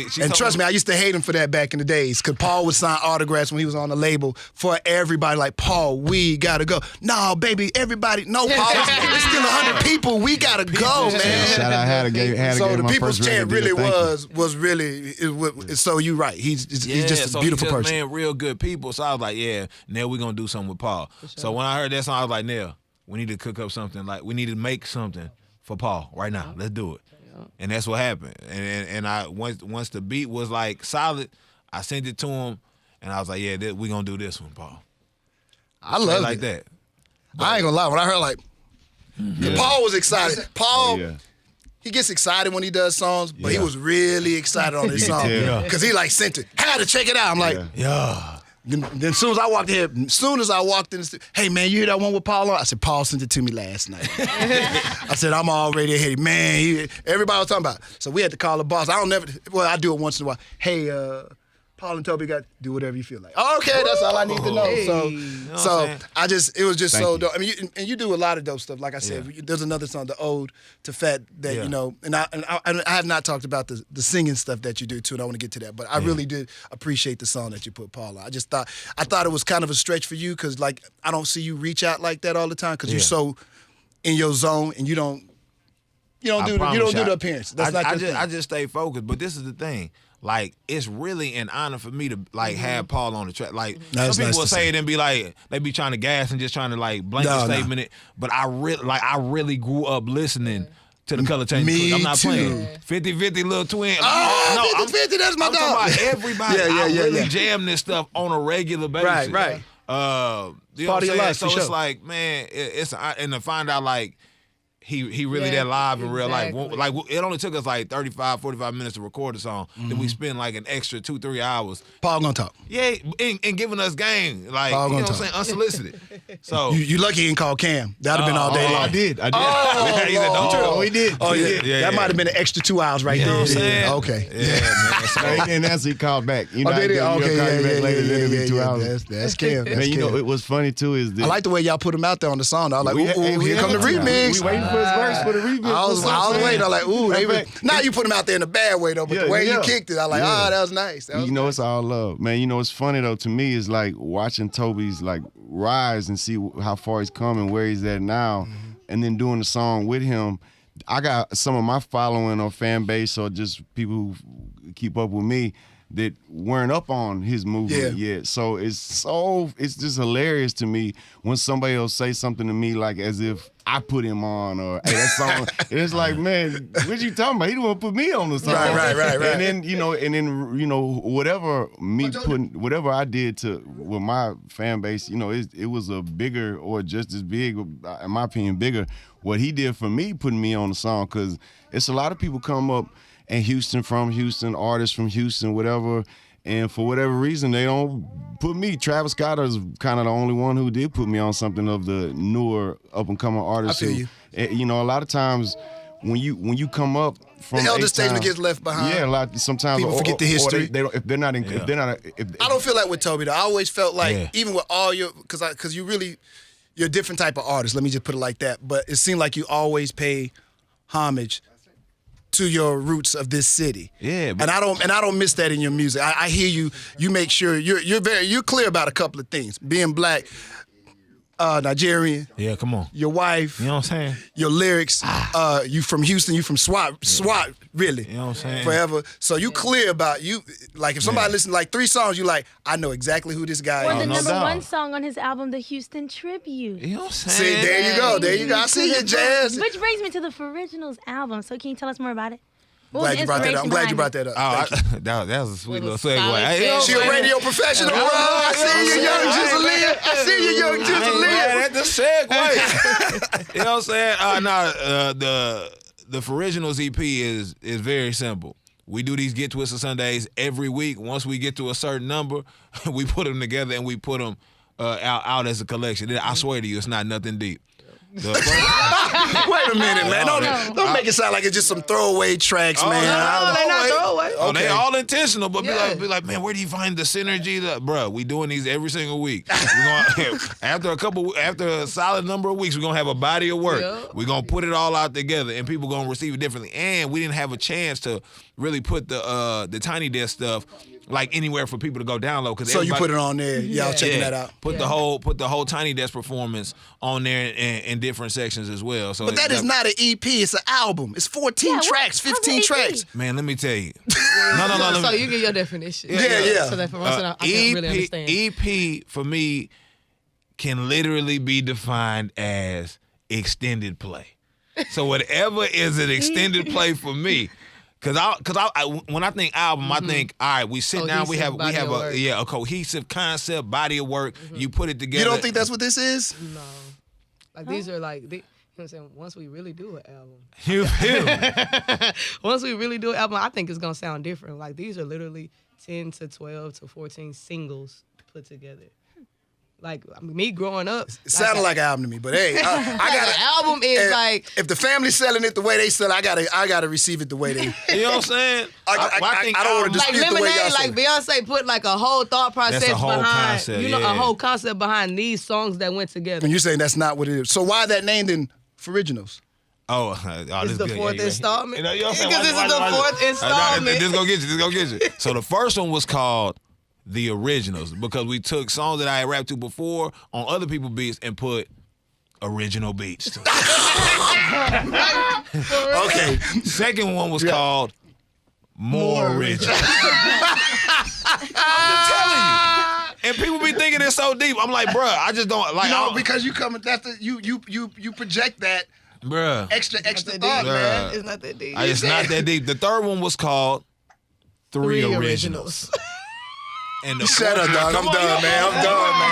S2: she
S1: And
S2: told
S1: trust me, I used to hate him for that back in the days, because Paul would sign autographs when he was on the label for everybody. Like, Paul, we gotta go. No, baby, everybody. No, Paul, it's still 100 people. We gotta go, man.
S6: Shout out Hatta gave
S1: So the
S6: my
S1: people's
S6: first
S1: chant
S6: record deal.
S1: really
S6: Thank you.
S1: was really. So you're right. He's just a beautiful
S2: he just
S1: person.
S2: Man, real good people. So I was like, yeah, Nell, we're gonna do something with Paul. So when I heard that song, I was like, Nell, we need to cook up something. Like, we need to make something for Paul right now. Let's do it. And that's what happened. And I once the beat was like solid, I sent it to him, and I was like, yeah, we're gonna do this one, Paul.
S1: I love
S2: like
S1: it.
S2: that.
S1: I ain't gonna lie. When I heard like, Paul was excited. Paul.
S6: Oh, yeah.
S1: He gets excited when he does songs, but he was really excited on this
S6: You can
S1: song
S6: tell.
S1: because he like sent it. Had to check it out. I'm like,
S2: Yeah.
S1: Then as soon as I walked in, the studio, hey man, you hear that one with Paul on? I said, Paul sent it to me last night. I said, I'm already ahead. Man, everybody was talking about it. So we had to call the boss. I do it once in a while. Hey, Paul and Tobe got do whatever you feel like. Okay, that's all I need to know. It was just so dope. I mean, you do a lot of dope stuff. Like I said, there's another song, the Ode to Fat, that you know, and I have not talked about the singing stuff that you do too, and I want to get to that. But I really did appreciate the song that you put Paul on. I thought it was kind of a stretch for you, because like I don't see you reach out like that all the time, because you're so in your zone and you don't do the appearance. That's not your thing.
S2: I just stay focused. But this is the thing. Like, it's really an honor for me to like have Paul on the track. Like,
S1: That's
S2: some people
S1: nice
S2: will
S1: to
S2: say
S1: see.
S2: it and be like, they be trying to gas and just trying to like blanket statement it. But I really grew up listening to the Color Change.
S1: Me
S2: I'm not
S1: too.
S2: playing. 50-50 Lil Twin.
S1: Oh, 50-50, that's my
S2: I'm
S1: dog.
S2: talking about everybody.
S1: Yeah,
S2: I really
S1: yeah.
S2: jam this stuff on a regular basis.
S1: Right.
S2: You know
S1: Part
S2: what
S1: of your
S2: I'm saying?
S1: life,
S2: So
S1: for
S2: it's
S1: sure.
S2: like, man, and to find out like he really that live in real life.
S3: exactly.
S2: Like, it only took us like 35, 45 minutes to record the song. Then we spend like an extra 2-3 hours.
S1: Paul gonna talk.
S2: Yeah, and giving us game. Like,
S1: Paul
S2: you know
S1: gonna
S2: what I'm saying? Unsolicited. So
S1: You lucky he didn't call Cam. That'd have been all day long.
S6: I did.
S1: Oh,
S2: He said, don't you?
S6: Oh, he did.
S1: Oh yeah,
S2: Yeah,
S1: that
S2: yeah.
S1: might have been an extra 2 hours right
S2: You know
S1: there.
S2: what I'm saying?
S1: Okay.
S2: Yeah, man. So,
S6: He didn't answer. He called back. You know,
S1: Oh, did he?
S6: he'll
S1: Okay,
S6: call you back later. Then it'll be 2
S1: yeah.
S6: hours.
S1: That's Cam. That's
S6: Man, you
S1: Cam.
S6: know, it was funny too. Is that
S1: I like the way y'all put him out there on the song. I was like, ooh, here come the remix.
S6: We waiting for his verse for the remix.
S1: I was waiting. I was like, ooh, now you put him out there in a bad way though, but the way you kicked it, I was like, that was nice. That was
S6: You know, it's all love, man. You know, it's funny though. To me, it's like watching Toby's like rise and see how far he's come and where he's at now, and then doing the song with him. I got some of my following or fan base or just people who keep up with me that weren't up on his movement yet. So it's just hilarious to me when somebody will say something to me like as if I put him on or hey, that song. It's like, man, what you talking about? He didn't want to put me on the song.
S1: Right.
S6: And then whatever I did with my fan base, it was a bigger or just as big, in my opinion, bigger. What he did for me, putting me on the song, because it's a lot of people come up and from Houston, artists from Houston, whatever. And for whatever reason, they don't put me. Travis Scott is kind of the only one who did put me on something of the newer up-and-coming artists.
S1: I feel you.
S6: A lot of times when you come up from
S1: The elder
S6: H-Town,
S1: statesman gets left behind.
S6: Yeah, sometimes
S1: People forget the history.
S6: They don't, if they're not in.
S1: I don't feel that with Tobe though. I always felt like even with all your because you're a different type of artist. Let me just put it like that. But it seemed like you always pay homage to your roots of this city.
S2: Yeah,
S1: and I don't miss that in your music. I hear you. You make sure you're clear about a couple of things. Being black, Nigerian.
S2: yeah, come on.
S1: Your wife.
S2: You know what I'm saying?
S1: Your lyrics. You from Houston. You from SWAT. SWAT. Really.
S2: You know what I'm saying?
S1: Forever. So you clear about you. Like if somebody listens to like 3 songs, you like, I know exactly who this guy
S4: Or
S1: is.
S4: the
S2: no
S4: number
S2: doubt.
S4: 1 song on his album, the Houston Tribute.
S2: You know what I'm
S1: See,
S2: saying?
S1: there you go. There you go. I see you, Jazz.
S4: Which brings me to the Fouriginals album. So can you tell us more about it? What was
S1: Glad
S4: the
S1: you brought that up. I'm glad you
S4: inspiration
S1: brought that up.
S2: Oh,
S1: Thank you.
S2: that was a sweet little
S5: Solid
S2: segue. Hey,
S1: She a radio professional, bro. I see you, young Jizzle. I see you, young Jizzle.
S2: That's the segue. You know what I'm saying? The Fouriginals EP is very simple. We do these Get Twisted Sundays every week. Once we get to a certain number, we put them together and we put them out as a collection. I swear to you, it's not nothing deep. The
S1: Wait a minute, man. Don't make it sound like it's just some throwaway tracks, man.
S3: No, they not throwaway.
S2: Oh, they
S1: Okay.
S2: all intentional, but
S3: Yeah.
S2: be like, man, where do you find the synergy? Bruh, we doing these every single week. After a solid number of weeks, we're gonna have a body of work.
S3: Yep.
S2: We're gonna put it all out together, and people gonna receive it differently. And we didn't have a chance to really put the Tiny Desk stuff like anywhere for people to go download.
S1: So you put it on there. Y'all checking that out.
S2: Put the whole Tiny Desk performance on there in different sections as well. So
S1: But that is not an EP. It's an album. It's 14
S4: Yeah,
S1: tracks,
S4: how's
S1: 15
S4: an EP?
S1: tracks.
S2: Man, let me tell you. No.
S3: So you get your definition.
S1: Yeah.
S3: So that for once I can't really understand.
S2: EP for me can literally be defined as extended play. So whatever is an extended play for me, because I when I think album, I think, all right, we sit down, we have
S3: body of work.
S2: a cohesive concept, body of work. You put it together.
S1: You don't think that's what this is?
S3: No. Like these are like, you know what I'm saying? Once we really do an album.
S2: You feel me?
S3: Once we really do an album, I think it's gonna sound different. Like these are literally 10 to 12 to 14 singles put together. Like me growing up,
S1: It sounded like an album to me, but hey, I got
S3: an album is like
S1: if the family's selling it the way they sell it, I gotta receive it the way they.
S2: You know what I'm saying?
S1: I don't want to
S3: like
S1: dispute the way y'all
S3: Lemonade,
S1: sell
S3: like
S1: it.
S3: Beyonce put like a whole thought process
S2: That's a whole
S3: behind,
S2: concept,
S3: a
S2: yeah.
S3: whole concept behind these songs that went together.
S1: And you're saying that's not what it is. So why that name then? Fouriginals.
S2: Oh,
S3: It's
S2: this
S3: the
S2: good.
S3: fourth
S2: Yeah,
S3: installment.
S2: You know what I'm saying?
S3: Because this is the fourth installment.
S2: This gonna get you. So the first one was called The Originals because we took songs that I had rapped to before on other people's beats and put original beats to it.
S1: Okay.
S2: Second one was called More Original. I'm just telling you. And people be thinking it's so deep. I'm like, bruh, I just don't like.
S1: No, because you come. That's the you project that
S2: bruh,
S1: extra
S3: Not
S1: thought,
S3: that deep,
S1: man.
S2: Bruh.
S3: It's not that deep.
S2: It's not that deep. The third one was called Three Originals. And the
S1: Shut up,
S2: fourth-
S1: dog. I'm
S2: Come on,
S1: done,
S2: yo.
S1: man. I'm done, man.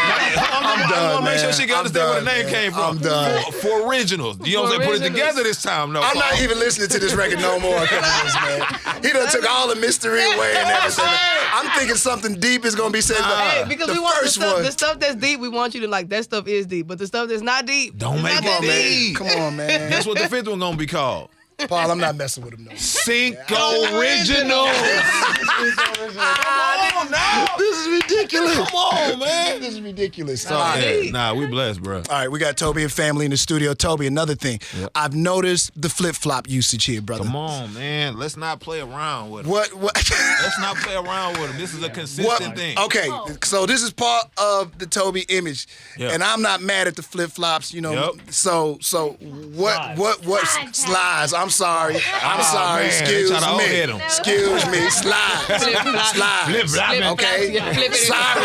S2: I
S1: done,
S2: want to make sure
S1: man.
S2: she can
S1: I'm
S2: understand where the
S1: done,
S2: name
S1: man.
S2: came from.
S1: I'm done.
S2: For originals. You know what I'm saying? Put it
S3: Originals.
S2: together this time. No,
S1: I'm not even listening to this record no more because of this, man. He done took all the mystery away and everything. I'm thinking something deep is gonna be said.
S3: Hey, because
S1: the
S3: we want the
S1: first
S3: stuff,
S1: one.
S3: the stuff that's deep, we want you to like, that stuff is deep. But the stuff that's not deep,
S2: Don't
S3: it's
S2: make
S3: not
S2: it
S3: that
S1: Come on, man.
S2: deep.
S1: Come on, man.
S2: That's what the fifth one gonna be called.
S1: Paul, I'm not messing with him no more.
S2: Cinco Originals. Come on now.
S1: This is ridiculous.
S2: Come on, man.
S1: This is ridiculous.
S2: Nah, we blessed, bro.
S1: All right, we got Tobe and family in the studio. Tobe, another thing.
S2: Yep.
S1: I've noticed the flip-flop usage here, brother.
S2: Come on, man. Let's not play around with them.
S1: What?
S2: Let's not play around with them. This is a consistent thing.
S1: Okay, so this is part of the Tobe image,
S2: Yep.
S1: and I'm not mad at the flip-flops, you know.
S2: Yep.
S1: So what slides? I'm sorry. I'm sorry.
S2: man,
S1: Excuse
S2: they try to
S1: me.
S2: overhit 'em.
S1: Excuse me. Slides. Slides.
S2: Flip-flop.
S1: Okay.
S3: Flip it.
S1: Sorry.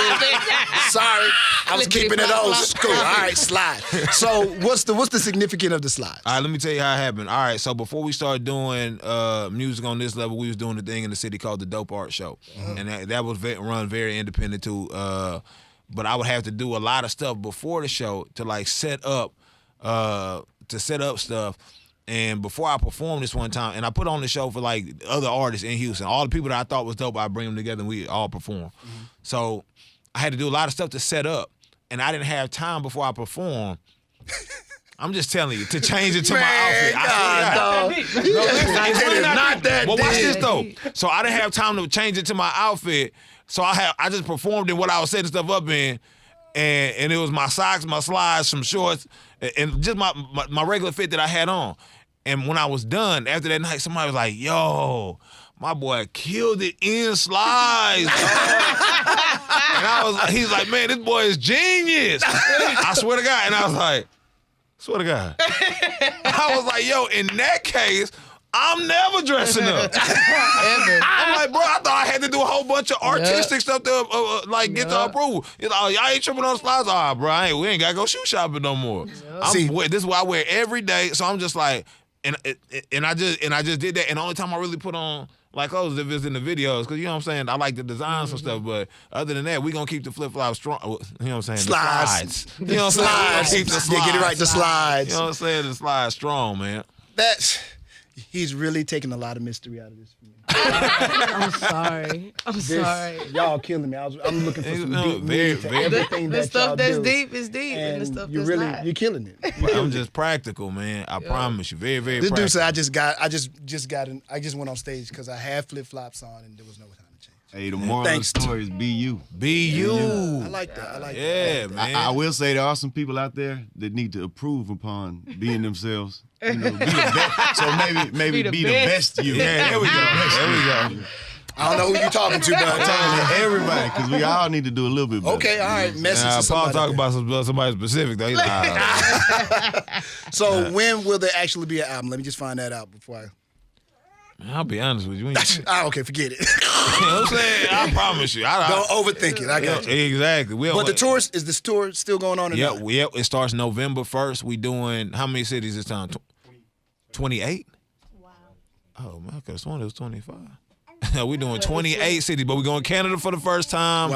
S1: Sorry. I was
S3: Flippity
S1: keeping it
S3: flop,
S1: old
S3: flop.
S1: school. All right, slide. So what's the significance of the slides?
S2: All right, let me tell you how it happened. All right, so before we started doing music on this level, we was doing a thing in the city called the Dope Art Show, and that was run very independent too. But I would have to do a lot of stuff before the show to like set up stuff. And before I performed this one time, and I put on the show for like other artists in Houston, all the people that I thought was dope, I bring them together and we all perform. So I had to do a lot of stuff to set up, and I didn't have time before I performed. I'm just telling you, to change it to my outfit. I swear to God. It's really
S1: not that
S2: Well, watch
S1: deep.
S2: this though. So I didn't have time to change it to my outfit. So I just performed in what I was setting stuff up in, and it was my socks, my slides, some shorts, and just my regular fit that I had on. And when I was done after that night, somebody was like, "Yo, my boy killed it in slides." And he's like, "Man, this boy is genius." I swear to God. And I was like, "Swear to God." I was like, "Yo, in that case, I'm never dressing up." I'm like, bro, I thought I had to do a whole bunch of artistic stuff to get the approval. It's like, y'all ain't tripping on slides. All right, bro, we ain't got to go shoe shopping no more. This is what I wear every day. So I'm just like, and I just did that. And the only time I really put on like clothes if it's in the videos, because you know what I'm saying, I like the designs and stuff. But other than that, we gonna keep the flip flops strong. You know what I'm saying?
S1: Slides.
S2: The slides. You know what I'm saying? We gonna keep the slides.
S1: Yeah, get it right. The slides.
S2: You know what I'm saying? The slides strong, man.
S1: He's really taking a lot of mystery out of this for me.
S3: I'm sorry.
S1: Y'all killing me. I'm looking for some deep
S2: very,
S1: meaning to
S2: very-
S1: everything
S3: The
S1: that
S3: stuff
S1: y'all
S3: that's
S1: do.
S3: deep is deep, and the stuff that's not.
S1: You're killing it.
S2: I'm just practical, man. I promise you. Very, very
S1: This
S2: practical.
S1: dude said I just went on stage because I had flip flops on and there was no time to change.
S6: Hey, the moral
S1: Thanks.
S6: of the story is be you.
S2: Be you.
S1: I like that.
S2: Yeah, man.
S6: I will say there are some people out there that need to improve upon being themselves. You know, be the best. So maybe be the best you.
S2: Yeah, there we go. There we go.
S1: I don't know who you're talking to, but
S6: I'm telling everybody, because we all need to do a little bit better.
S1: okay, all right. Message to
S2: Paul
S1: somebody.
S2: talking about somebody specific though. He's like,
S1: So when will there actually be an album? Let me just find that out before
S2: I'll be honest with you. You know
S1: okay, forget it.
S2: what I'm saying? I promise you.
S1: Don't overthink it. I got you.
S2: Exactly.
S1: But the tour, is the tour still going on or not?
S2: Yep. It starts November 1st. We doing how many cities this time? 28? Wow. Oh man, I could have sworn it was 25. We doing 28 cities, but we going to Canada for the first time.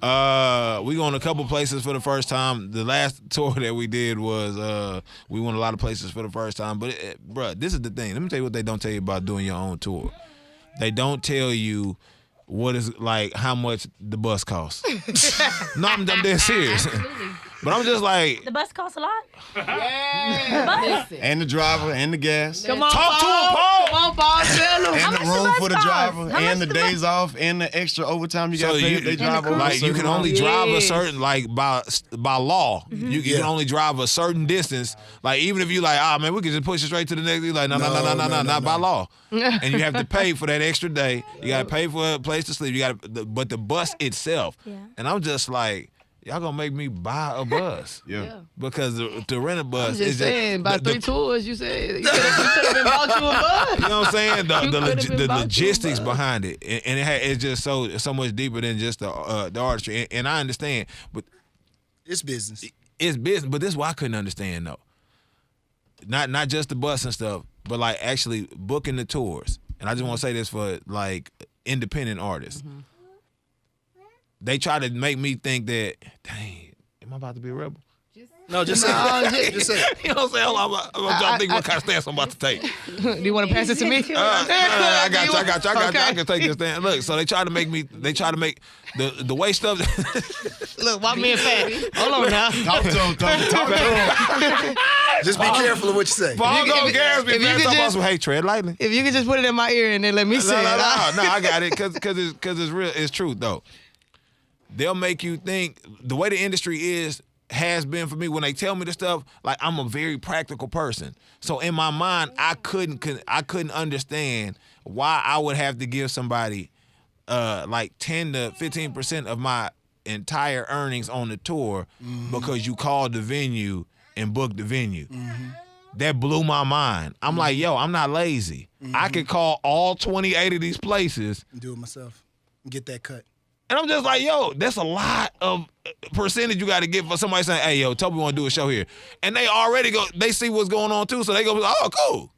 S1: Wow.
S2: We going a couple places for the first time. The last tour that we did was we went a lot of places for the first time. But bruh, this is the thing. Let me tell you what they don't tell you about doing your own tour. They don't tell you what is like how much the bus costs. No, I'm dead serious. But I'm just like,
S4: The bus costs a lot.
S5: Listen.
S6: And the driver and the gas.
S3: Come on,
S2: talk to him, Paul.
S3: Come on, Paul. Tell him.
S6: And the
S4: much the
S6: room
S4: bus
S6: for the
S4: cost?
S6: driver,
S4: How
S6: and
S4: much
S6: the
S4: the
S6: days off, and the extra overtime you got to pay if they drive over. a
S2: like you
S6: certain
S2: can only
S6: amount.
S2: drive a
S3: Yes.
S2: certain like by law. You can only drive a certain distance. Like even if you like, man, we can just push it straight to the next. You like, no, not by law. And you have to pay for that extra day. You got to pay for a place to sleep. You got to, but the bus itself.
S4: Yeah.
S2: And I'm just like, y'all gonna make me buy a bus.
S6: Yeah.
S2: Because to rent a bus
S3: I'm
S2: is
S3: just saying, by
S2: the-
S3: 3 tours, you said you could have been bought you a bus.
S2: You know what I'm saying?
S3: You could've been
S2: The
S3: bought you a
S2: logistics
S3: bus.
S2: behind it, and it's just so much deeper than just the artistry. And I understand, but
S1: It's business.
S2: it's business. But this is what I couldn't understand though. Not just the bus and stuff, but like actually booking the tours. And I just want to say this for like independent artists. They try to make me think that, dang, am I about to be a rebel?
S1: No, just say it. Just say it.
S2: You know what I'm saying? I'm trying to think what kind of stance I'm about to take.
S3: Do you want to pass it to me?
S2: No, I got you.
S3: Okay.
S2: I can take this stand. Look, so they try to make the way stuff.
S3: Look, why me and Fat? Hold on now.
S6: Talk to him. Talk to him.
S1: Just be careful of what you say.
S2: Paul gonna gas me.
S3: if you
S2: Man,
S3: could
S2: talk about
S3: just-
S2: some, hey, tread lightly.
S3: If you could just put it in my ear and then let me say
S2: No,
S3: it.
S2: I got it because it's real. It's truth though. They'll make you think the way the industry has been for me when they tell me the stuff. Like I'm a very practical person, so in my mind, I couldn't understand why I would have to give somebody like 10 to 15% of my entire earnings on the tour because you called the venue and booked the venue. That blew my mind. I'm like, yo, I'm not lazy. I could call all 28 of these places.
S1: Do it myself. Get that cut.
S2: And I'm just like, yo, that's a lot of percentage you got to get for somebody saying, hey, yo, Tobe want to do a show here. And they see what's going on too, so they go, oh, cool.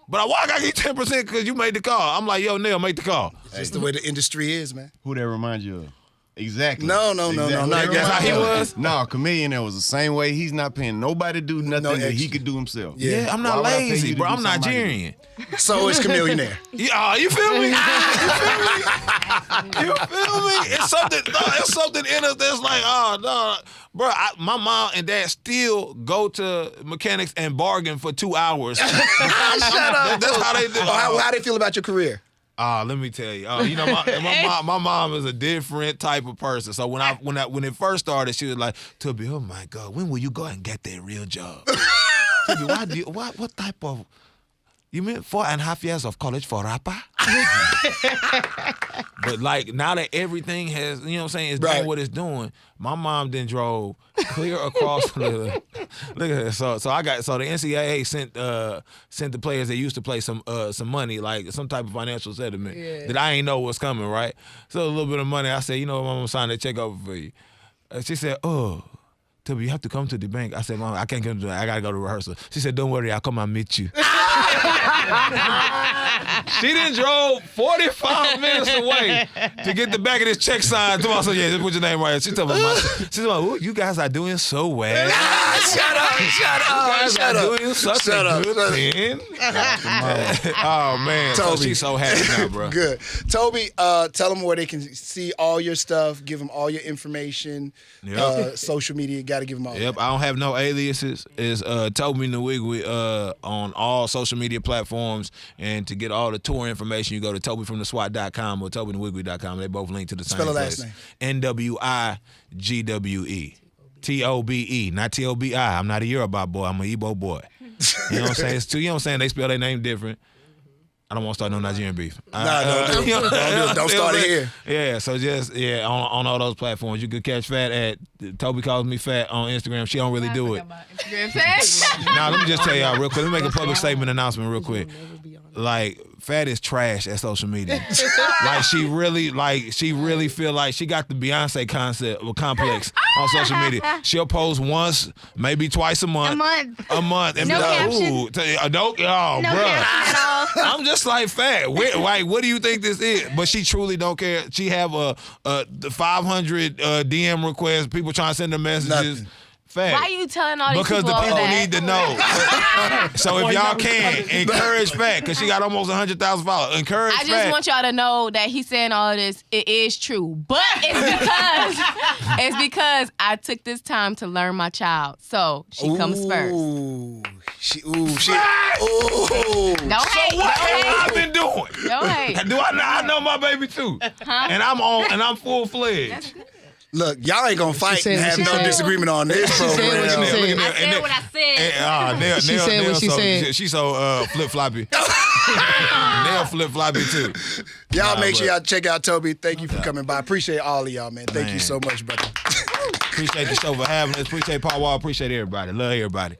S2: But why I got to get 10% because you made the call? I'm like, yo, Neil, make the call.
S1: It's just the way the industry is, man.
S6: Who that remind you of? Exactly.
S1: No.
S2: That's how he was?
S6: No, Chameleon that was the same way. He's not paying nobody to do nothing that he
S1: extra.
S6: could do himself.
S1: Yeah.
S2: I'm
S6: Why
S2: not
S6: would I pay
S2: lazy,
S6: you to
S2: bro.
S6: do
S2: I'm
S6: something I can do?
S2: Nigerian.
S1: So is Chameleonaire.
S2: Yeah, you feel me? You feel me? It's something in us that's like, oh no, bro. My mom and dad still go to mechanics and bargain for 2 hours.
S1: Shut up.
S2: That's how they do.
S1: How they feel about your career?
S2: Let me tell you. You know, my mom is a different type of person. So when it first started, she was like, Tobe, oh my God, when will you go and get that real job? Tobe, what type of? You mean 4.5 years of college for rapper? But like now that everything has, you know what I'm saying, is doing what it's doing, my mom then drove clear across the look at that. So the NCAA sent the players that used to play some money, like some type of financial settlement that I ain't know was coming, right? So a little bit of money. I said, you know what, Mama, sign that check over for you. She said, oh, Tobe, you have to come to the bank. I said, Mom, I can't come to the bank. I got to go to rehearsal. She said, don't worry, I'll come and meet you. She done drove 45 minutes away to get the back of this check sign. Come on, so yeah, just put your name right here. She's talking about, ooh, you guys are doing so well.
S1: Shut up.
S2: You guys are doing such a good thing. Oh, man.
S1: Tobe.
S2: So she's so happy now, bro.
S1: Good. Tobe, tell them where they can see all your stuff. Give them all your information.
S2: Yep.
S1: Social media. Got to give them all.
S2: Yep,
S1: that.
S2: I don't have no aliases. It's Tobe Nwigwe on all social media platforms. And to get all the tour information, you go to TobeFromTheSWAT.com or TobeNwigwe.com. They both link to the
S1: Spell
S2: same
S1: the
S2: place.
S1: last name.
S2: NWIGWE. TOBE, not TOBI. I'm not a Yoruba boy. I'm an Igbo boy. You know what I'm saying? It's two. You know what I'm saying? They spell their name different. I don't want to start no Nigerian beef.
S1: Don't start it here.
S2: Yeah, so just on all those platforms, you could catch Fat at Tobe calls me Fat on Instagram. She don't really do it. Now let me just tell y'all real quick. Let me make a public statement announcement real quick. Like Fat is trash at social media. She really feel like she got the Beyonce concept or complex on social media. She'll post once, maybe twice a month. A month. And
S4: No
S2: be like,
S4: caption.
S2: ooh,
S4: No
S2: bro.
S4: caption at all.
S2: I'm just like, Fat. What do you think this is? But she truly don't care. She have the 500 DM requests. People trying to send her messages.
S1: Nothing.
S2: Fat.
S5: Why are you telling all these
S2: Because
S5: people
S2: the
S5: all
S2: people
S5: that?
S2: need to know. So if y'all can, encourage Fat, because she got almost 100,000 followers. Encourage
S5: I
S2: Fat.
S5: just want y'all to know that he's saying all of this. It is true, but it's because I took this time to learn my child. So she comes first.
S1: Ooh.
S5: Don't
S2: So
S5: hate.
S2: what have I
S5: Don't hate.
S2: been doing?
S5: Don't hate.
S2: Do I know my baby too? And I'm full fledged.
S1: Look, y'all ain't gonna fight
S3: said
S1: and
S3: what
S1: have
S3: she
S1: no
S3: said.
S1: disagreement on this
S3: She said
S1: program.
S3: what she said.
S5: I said what I said.
S3: She said what she said.
S2: She's so flip floppy. Nail flip floppy too.
S1: Y'all make sure y'all check out Tobe. Thank you for coming by. Appreciate all of y'all, man. Thank you
S2: Man.
S1: so much, brother.
S2: Appreciate the show for having us. Appreciate Paul Wall. Appreciate everybody. Love everybody.